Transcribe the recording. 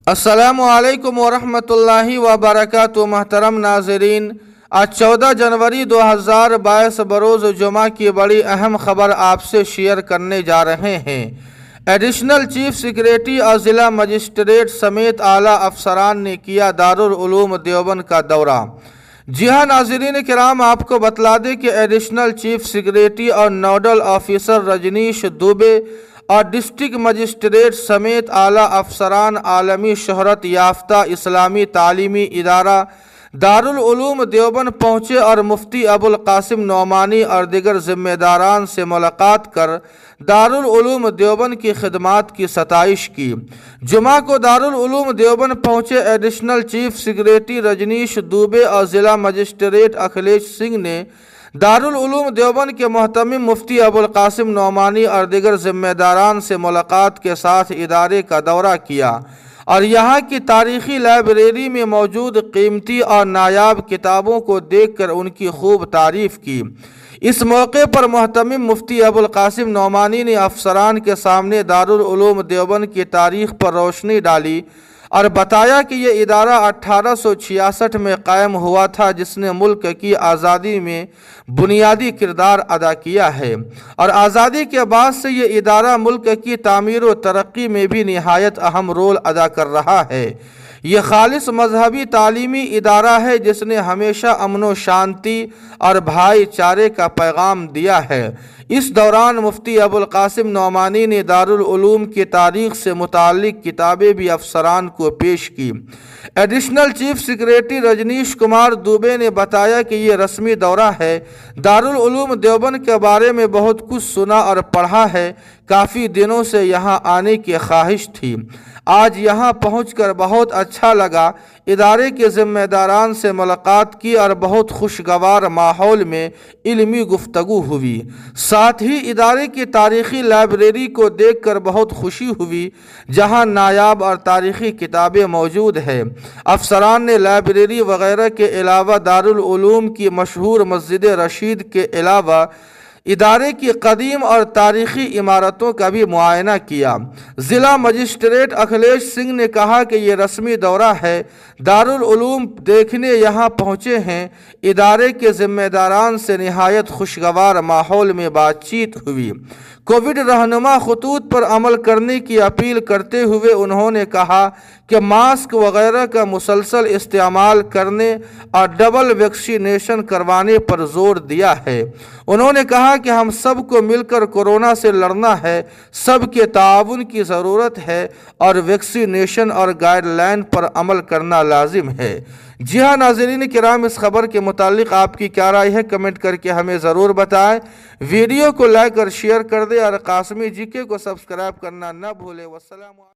السلام علیکم ورحمۃ اللہ وبرکاتہ۔ محترم ناظرین، آج 14 جنوری 2022 بروز جمعہ کی بڑی اہم خبر آپ سے شیئر کرنے جا رہے ہیں۔ ایڈیشنل چیف سیکریٹری اور ضلع مجسٹریٹ سمیت اعلیٰ افسران نے کیا دارالعلوم دیوبند کا دورہ۔ جی ہاں ناظرین کرام، آپ کو بتلا دیں کہ ایڈیشنل چیف سیکریٹری اور نوڈل آفیسر رجنیش دوبے اور ڈسٹرکٹ مجسٹریٹ سمیت اعلیٰ افسران عالمی شہرت یافتہ اسلامی تعلیمی ادارہ دارالعلوم دیوبند پہنچے اور مفتی ابوالقاسم نعمانی اور دیگر ذمہ داران سے ملاقات کر دارالعلوم دیوبند کی خدمات کی ستائش کی۔ جمعہ کو دارالعلوم دیوبند پہنچے additional chief secretary Rajneesh Dubey اور ضلع مجسٹریٹ اکھلیش سنگھ نے دارالعلوم دیوبند کے محتمم مفتی ابوالقاسم نعمانی اور دیگر ذمہ داران سے ملاقات کے ساتھ ادارے کا دورہ کیا اور یہاں کی تاریخی لائبریری میں موجود قیمتی اور نایاب کتابوں کو دیکھ کر ان کی خوب تعریف کی۔ اس موقع پر محتمم مفتی ابوالقاسم نعمانی نے افسران کے سامنے دارالعلوم دیوبند کی تاریخ پر روشنی ڈالی اور بتایا کہ یہ ادارہ 1866 میں قائم ہوا تھا، جس نے ملک کی آزادی میں بنیادی کردار ادا کیا ہے، اور آزادی کے بعد سے یہ ادارہ ملک کی تعمیر و ترقی میں بھی نہایت اہم رول ادا کر رہا ہے۔ یہ خالص مذہبی تعلیمی ادارہ ہے جس نے ہمیشہ امن و شانتی اور بھائی چارے کا پیغام دیا ہے۔ اس دوران مفتی ابوالقاسم نعمانی نے دارالعلوم کی تاریخ سے متعلق کتابیں بھی افسران کو پیش کی۔ Additional chief secretary Rajnish Kumar Dubey نے بتایا کہ یہ رسمی دورہ ہے۔ دارالعلوم دیوبند کے بارے میں بہت کچھ سنا اور پڑھا ہے، کافی دنوں سے یہاں آنے کی خواہش تھی۔ آج یہاں پہنچ کر بہت اچھا لگا۔ ادارے کے ذمہ داران سے ملاقات کی اور بہت خوشگوار ماحول میں علمی گفتگو ہوئی۔ ساتھ ہی ادارے کی تاریخی لائبریری کو دیکھ کر بہت خوشی ہوئی، جہاں نایاب اور تاریخی کتابیں موجود ہیں۔ افسران نے لائبریری وغیرہ کے علاوہ دارالعلوم کی مشہور مسجد رشید کے علاوہ ادارے کی قدیم اور تاریخی عمارتوں کا بھی معائنہ کیا۔ ضلع مجسٹریٹ اکھلیش سنگھ نے کہا کہ یہ رسمی دورہ ہے، دارالعلوم دیکھنے یہاں پہنچے ہیں۔ ادارے کے ذمہ داران سے نہایت خوشگوار ماحول میں بات چیت ہوئی۔ کووڈ رہنما خطوط پر عمل کرنے کی اپیل کرتے ہوئے انہوں نے کہا کہ ماسک وغیرہ کا مسلسل استعمال کرنے اور ڈبل ویکسینیشن کروانے پر زور دیا ہے۔ انہوں نے کہا کہ ہم سب کو مل کر کورونا سے لڑنا ہے، سب کے تعاون کی ضرورت ہے اور ویکسینیشن اور گائیڈ لائن پر عمل کرنا لازم ہے۔ جی ہاں ناظرین کرام، اس خبر کے متعلق آپ کی کیا رائے ہے؟ کمنٹ کر کے ہمیں ضرور بتائیں۔ ویڈیو کو لائک اور شیئر کر دیں اور قاسمی جی کے کو سبسکرائب کرنا نہ بھولیں۔ والسلام علیکم۔